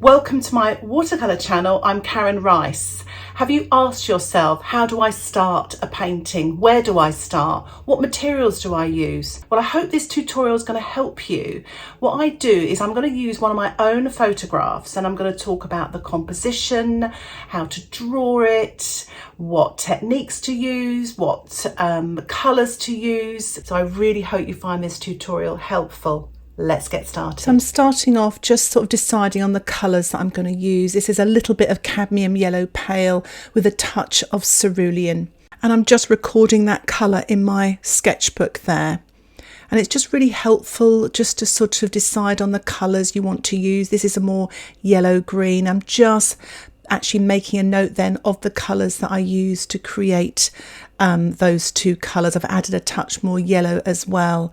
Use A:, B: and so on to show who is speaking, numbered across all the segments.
A: Welcome to my watercolour channel. I'm Karen Rice. Have you asked yourself, how do I start a painting? Where do I start? What materials do I use? Well, I hope this tutorial is going to help you. What I do is I'm going to use one of my own photographs and I'm going to talk about the composition, how to draw it, what techniques to use, what colours to use. So I really hope you find this tutorial helpful. Let's get started. So I'm starting off just sort of deciding on the colours that I'm going to use. This is a little bit of cadmium yellow pale with a touch of cerulean. And I'm just recording that colour in my sketchbook there. And it's just really helpful just to sort of decide on the colours you want to use. This is a more yellow green. I'm just actually making a note then of the colours that I use to create those two colours. I've added a touch more yellow as well.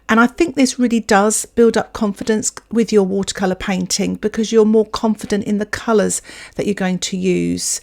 A: And I think this really does build up confidence with your watercolour painting because you're more confident in the colours that you're going to use.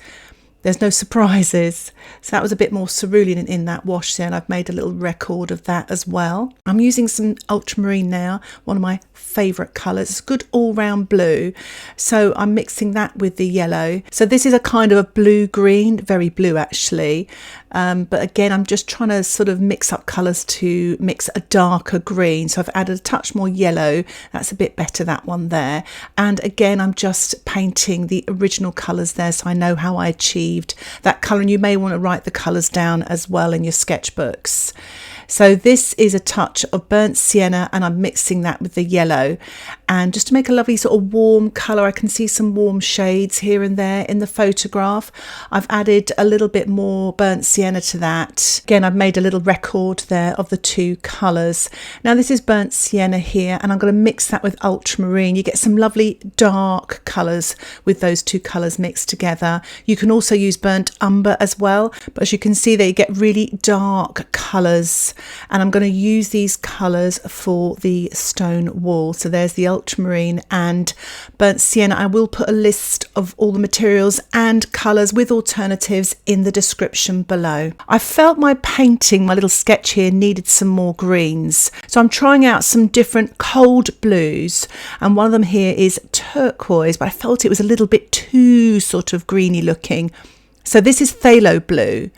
A: There's no surprises. So that was a bit more cerulean in that wash there, and I've made a little record of that as well. I'm using some ultramarine now, one of my favourite colours. It's a good all-round blue. So I'm mixing that with the yellow. So this is a kind of a blue-green, very blue actually. But again, I'm just trying to sort of mix up colours to mix a darker green. So I've added a touch more yellow. That's a bit better, that one there. And again, I'm just painting the original colours there so I know how I achieved that colour. And you may want to write the colours down as well in your sketchbooks. So this is a touch of burnt sienna and I'm mixing that with the yellow. And just to make a lovely sort of warm colour, I can see some warm shades here and there in the photograph. I've added a little bit more burnt sienna to that. Again, I've made a little record there of the two colours. Now this is burnt sienna here and I'm going to mix that with ultramarine. You get some lovely dark colours with those two colours mixed together. You can also use burnt umber as well, but as you can see there you get really dark colours. And I'm going to use these colours for the stone wall. So there's the ultramarine and burnt sienna. I will put a list of all the materials and colours with alternatives in the description below. I felt my painting, my little sketch here, needed some more greens. So I'm trying out some different cold blues. And one of them here is turquoise, but I felt it was a little bit too sort of greeny looking. So this is phthalo blue.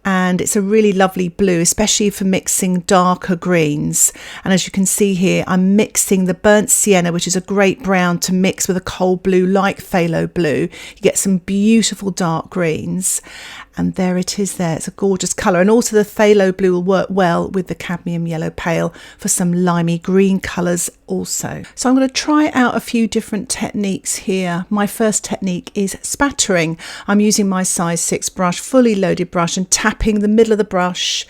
A: And it's a really lovely blue, especially for mixing darker greens. And as you can see here, I'm mixing the burnt sienna, which is a great brown, to mix with a cold blue like phthalo blue. You get some beautiful dark greens. And there it is there. It's a gorgeous colour. And also the phthalo blue will work well with the cadmium yellow pale for some limey green colours also. So I'm going to try out a few different techniques here. My first technique is spattering. I'm using my size 6 brush, fully loaded brush, and tapping the middle of the brush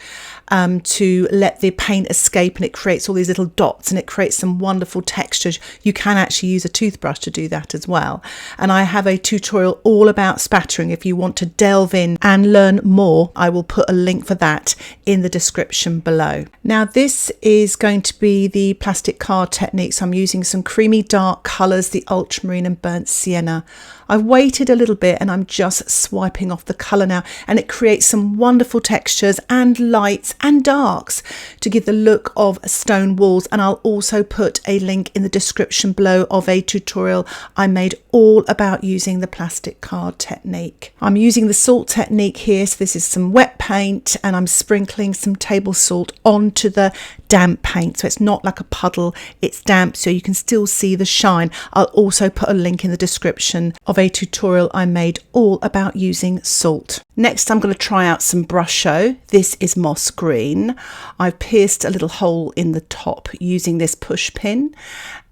A: to let the paint escape, and it creates all these little dots and it creates some wonderful textures. You can actually use a toothbrush to do that as well. And I have a tutorial all about spattering. If you want to delve in and learn more, I will put a link for that in the description below. Now this is going to be the plastic card technique. So I'm using some creamy dark colours, the ultramarine and burnt sienna. I've waited a little bit and I'm just swiping off the colour now, and it creates some wonderful textures and lights and darks to give the look of stone walls. And I'll also put a link in the description below of a tutorial I made all about using the plastic card technique. I'm using the salt technique here. So this is some wet paint and I'm sprinkling some table salt onto the damp paint. So it's not like a puddle, it's damp, so you can still see the shine. I'll also put a link in the description of a tutorial I made all about using salt. Next, I'm going to try out some Brusho. This is moss green. I've pierced a little hole in the top using this push pin.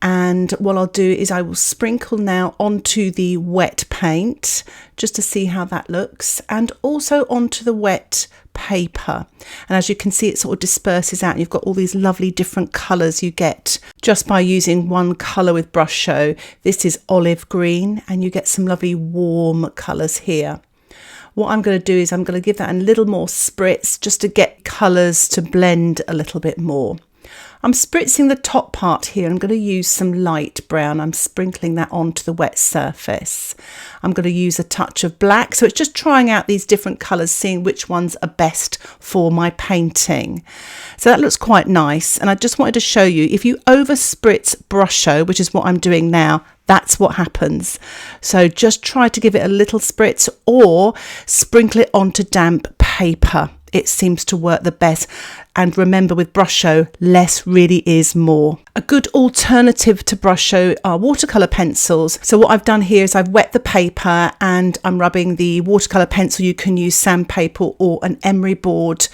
A: And what I'll do is I will sprinkle now onto the wet paint just to see how that looks, and also onto the wet paper. And as you can see, it sort of disperses out. You've got all these lovely different colours you get just by using one colour with Brusho. This is olive green, and you get some lovely warm colours here. What I'm going to do is I'm going to give that a little more spritz just to get colours to blend a little bit more. I'm spritzing the top part here. I'm going to use some light brown. I'm sprinkling that onto the wet surface. I'm going to use a touch of black. So it's just trying out these different colours, seeing which ones are best for my painting. So that looks quite nice. And I just wanted to show you, if you over spritz Brusho, which is what I'm doing now, That's what happens. So just try to give it a little spritz or sprinkle it onto damp paper. It seems to work the best. And remember, with Brusho, less really is more. A good alternative to Brusho are watercolour pencils. So what I've done here is I've wet the paper and I'm rubbing the watercolour pencil. You can use sandpaper or an emery board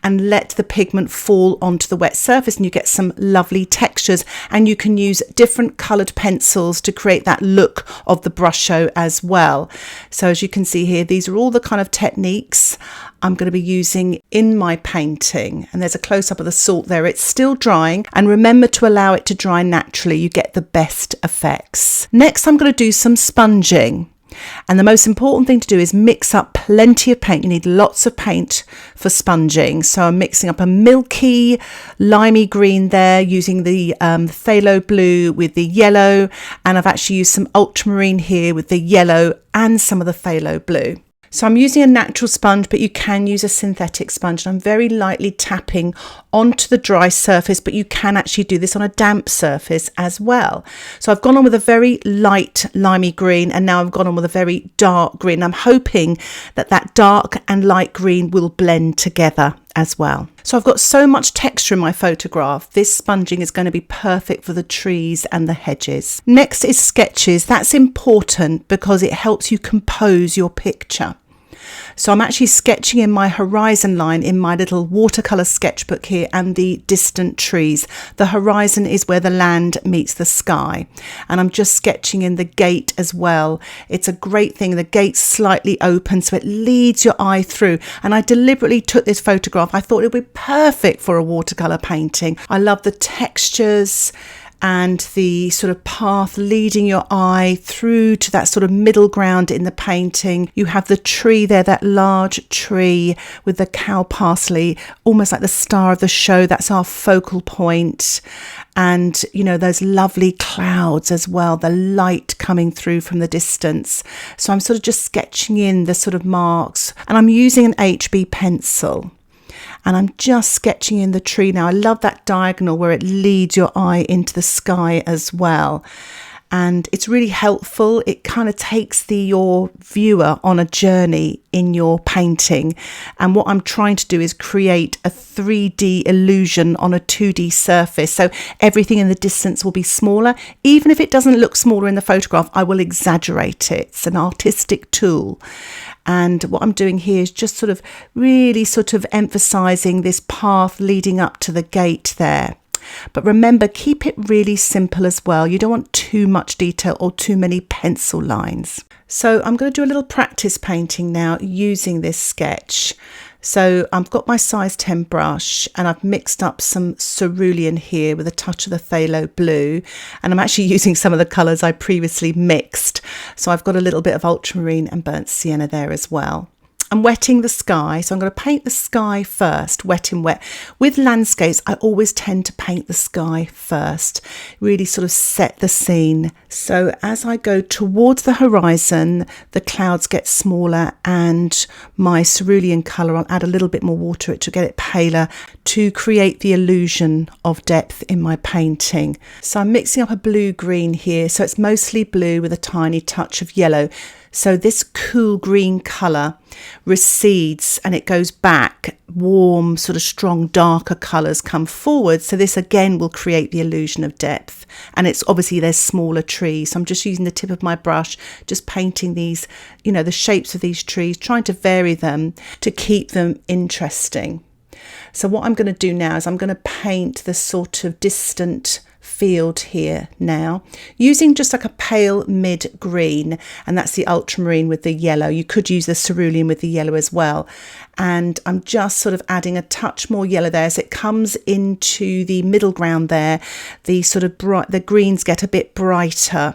A: and let the pigment fall onto the wet surface, and you get some lovely textures. And you can use different coloured pencils to create that look of the Brusho as well. So as you can see here, these are all the kind of techniques I'm going to be using in my painting. And there's a close-up of the salt there. It's still drying, and remember to allow it to dry naturally. You get the best effects. Next, I'm going to do some sponging. And the most important thing to do is mix up plenty of paint. You need lots of paint for sponging. So I'm mixing up a milky, limey green there, using the phthalo blue with the yellow. And I've actually used some ultramarine here with the yellow and some of the phthalo blue. So I'm using a natural sponge, but you can use a synthetic sponge. And I'm very lightly tapping onto the dry surface, but you can actually do this on a damp surface as well. So I've gone on with a very light limey green, and now I've gone on with a very dark green. I'm hoping that that dark and light green will blend together as well. So I've got so much texture in my photograph. This sponging is going to be perfect for the trees and the hedges. Next is sketches. That's important because it helps you compose your picture. So I'm actually sketching in my horizon line in my little watercolour sketchbook here, and the distant trees. The horizon is where the land meets the sky. And I'm just sketching in the gate as well. It's a great thing. The gate's slightly open, so it leads your eye through. And I deliberately took this photograph. I thought it would be perfect for a watercolour painting. I love the textures and the sort of path leading your eye through to that sort of middle ground in the painting. You have the tree there, that large tree with the cow parsley, almost like the star of the show. That's our focal point. And, you know, those lovely clouds as well, the light coming through from the distance. So I'm sort of just sketching in the sort of marks, and I'm using an HB pencil. And I'm just sketching in the tree now. I love that diagonal where it leads your eye into the sky as well. And it's really helpful. It kind of takes your viewer on a journey in your painting. And what I'm trying to do is create a 3D illusion on a 2D surface. So everything in the distance will be smaller. Even if it doesn't look smaller in the photograph, I will exaggerate it. It's an artistic tool. And what I'm doing here is just sort of really sort of emphasizing this path leading up to the gate there. But remember, keep it really simple as well. You don't want too much detail or too many pencil lines. So I'm going to do a little practice painting now using this sketch. So I've got my size 10 brush, and I've mixed up some Cerulean here with a touch of the phthalo blue, and I'm actually using some of the colours I previously mixed. So I've got a little bit of ultramarine and burnt sienna there as well. I'm wetting the sky, so I'm going to paint the sky first, wet in wet. With landscapes, I always tend to paint the sky first, really sort of set the scene. So as I go towards the horizon, the clouds get smaller, and my cerulean colour, I'll add a little bit more water to get it paler to create the illusion of depth in my painting. So I'm mixing up a blue-green here, so it's mostly blue with a tiny touch of yellow. So this cool green colour recedes and it goes back. Warm, sort of strong, darker colours come forward. So this again will create the illusion of depth. And it's obviously there's smaller trees. So I'm just using the tip of my brush, just painting these, you know, the shapes of these trees, trying to vary them to keep them interesting. So what I'm going to do now is I'm going to paint the sort of distant field here now, using just like a pale mid green, and that's the ultramarine with the yellow. You could use the cerulean with the yellow as well, and I'm just sort of adding a touch more yellow there as it comes into the middle ground there. The sort of the greens get a bit brighter,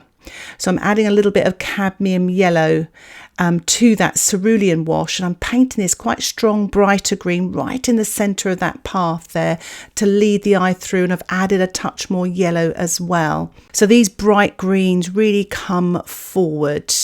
A: so I'm adding a little bit of cadmium yellow to that cerulean wash, and I'm painting this quite strong brighter green right in the centre of that path there to lead the eye through, and I've added a touch more yellow as well. So these bright greens really come forward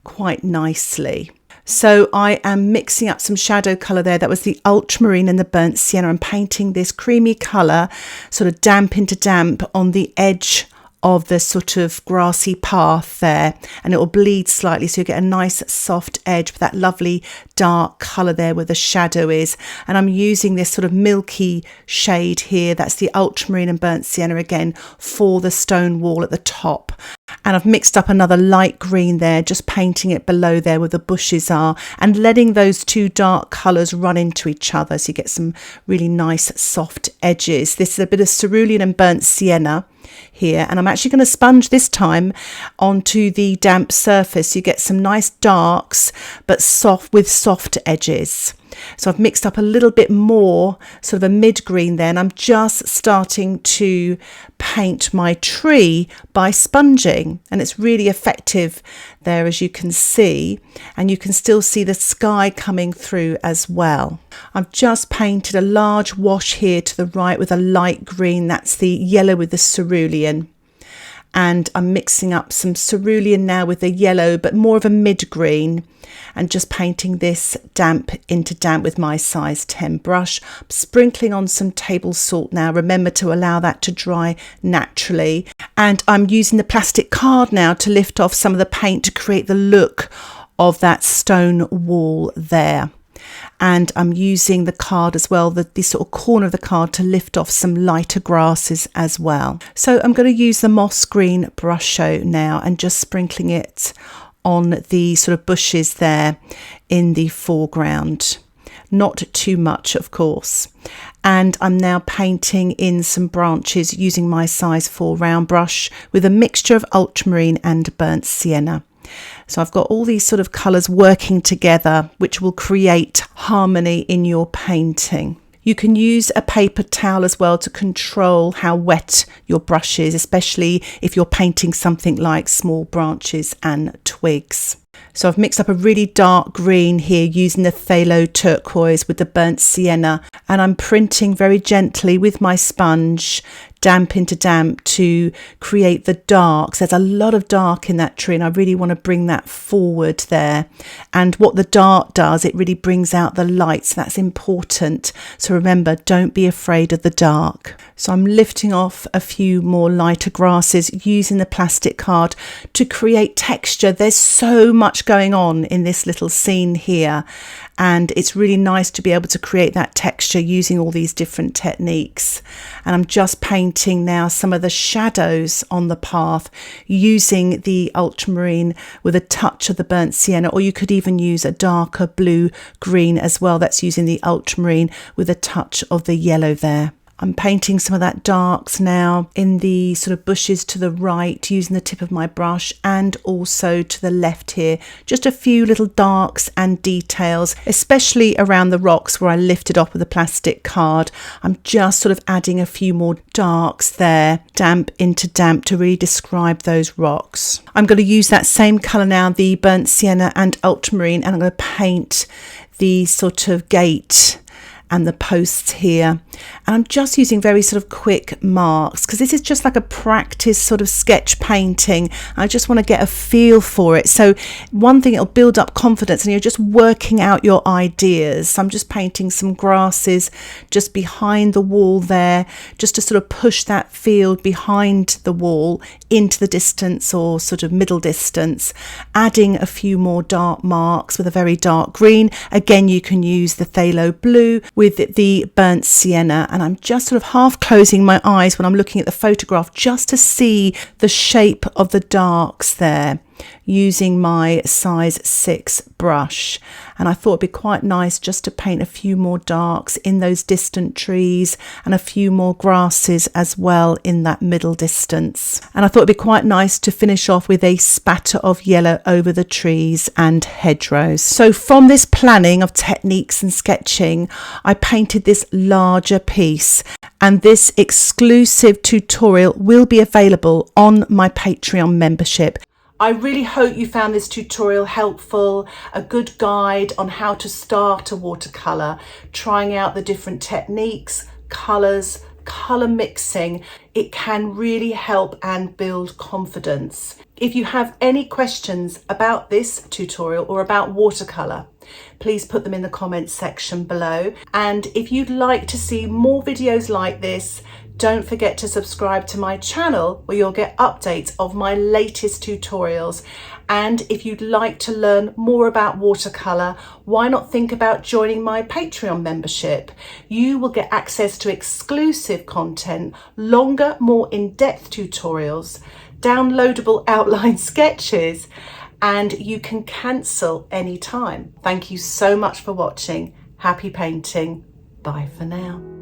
A: quite nicely. So I am mixing up some shadow colour there. That was the ultramarine and the burnt sienna. I'm painting this creamy colour, sort of damp into damp on the edge of the sort of grassy path there, and it will bleed slightly so you get a nice soft edge with that lovely dark colour there where the shadow is. And I'm using this sort of milky shade here, that's the Ultramarine and Burnt Sienna again, for the stone wall at the top. And I've mixed up another light green there, just painting it below there where the bushes are, and letting those two dark colours run into each other so you get some really nice soft edges. This is a bit of Cerulean and Burnt Sienna here, and I'm actually going to sponge this time onto the damp surface. You get some nice darks but soft with soft edges. So I've mixed up a little bit more, sort of a mid green there, and I'm just starting to paint my tree by sponging, and it's really effective there, as you can see, and you can still see the sky coming through as well. I've just painted a large wash here to the right with a light green, that's the yellow with the cerulean. And I'm mixing up some cerulean now with the yellow, but more of a mid green, and just painting this damp into damp with my size 10 brush. I'm sprinkling on some table salt now. Remember to allow that to dry naturally. And I'm using the plastic card now to lift off some of the paint to create the look of that stone wall there. And I'm using the card as well, the sort of corner of the card, to lift off some lighter grasses as well. So I'm going to use the moss green Brusho now and just sprinkling it on the sort of bushes there in the foreground. Not too much, of course. And I'm now painting in some branches using my size 4 round brush with a mixture of ultramarine and burnt sienna. So I've got all these sort of colours working together, which will create harmony in your painting. You can use a paper towel as well to control how wet your brush is, especially if you're painting something like small branches and twigs. So I've mixed up a really dark green here using the Phthalo turquoise with the burnt sienna, and I'm printing very gently with my sponge, damp into damp, to create the darks. There's a lot of dark in that tree and I really want to bring that forward there. And what the dark does, it really brings out the light, so that's important. So remember, don't be afraid of the dark. So I'm lifting off a few more lighter grasses using the plastic card to create texture. There's so much going on in this little scene here, and it's really nice to be able to create that texture using all these different techniques. And I'm just painting now some of the shadows on the path using the ultramarine with a touch of the burnt sienna, or you could even use a darker blue green as well. That's using the ultramarine with a touch of the yellow there. I'm painting some of that darks now in the sort of bushes to the right using the tip of my brush, and also to the left here. Just a few little darks and details, especially around the rocks where I lifted off with a plastic card. I'm just sort of adding a few more darks there, damp into damp, to really describe those rocks. I'm going to use that same colour now, the burnt sienna and ultramarine, and I'm going to paint the sort of gate and the posts here, and I'm just using very sort of quick marks because this is just like a practice sort of sketch painting. I just want to get a feel for it. So one thing, it'll build up confidence and you're just working out your ideas. So I'm just painting some grasses just behind the wall there, just to sort of push that field behind the wall into the distance, or sort of middle distance, adding a few more dark marks with a very dark green. Again, you can use the phthalo blue with the burnt sienna, and I'm just sort of half closing my eyes when I'm looking at the photograph just to see the shape of the darks there, using my size 6 brush. And I thought it'd be quite nice just to paint a few more darks in those distant trees and a few more grasses as well in that middle distance. And I thought it'd be quite nice to finish off with a spatter of yellow over the trees and hedgerows. So from this planning of techniques and sketching, I painted this larger piece, and this exclusive tutorial will be available on my Patreon membership. I really hope you found this tutorial helpful, a good guide on how to start a watercolour, trying out the different techniques, colours, colour mixing. It can really help and build confidence. If you have any questions about this tutorial or about watercolour, please put them in the comments section below. And if you'd like to see more videos like this, Don't forget to subscribe to my channel where you'll get updates of my latest tutorials. And if you'd like to learn more about watercolour, why not think about joining my Patreon membership? You will get access to exclusive content, longer, more in-depth tutorials, downloadable outline sketches, and you can cancel anytime. Thank you so much for watching. Happy painting. Bye for now.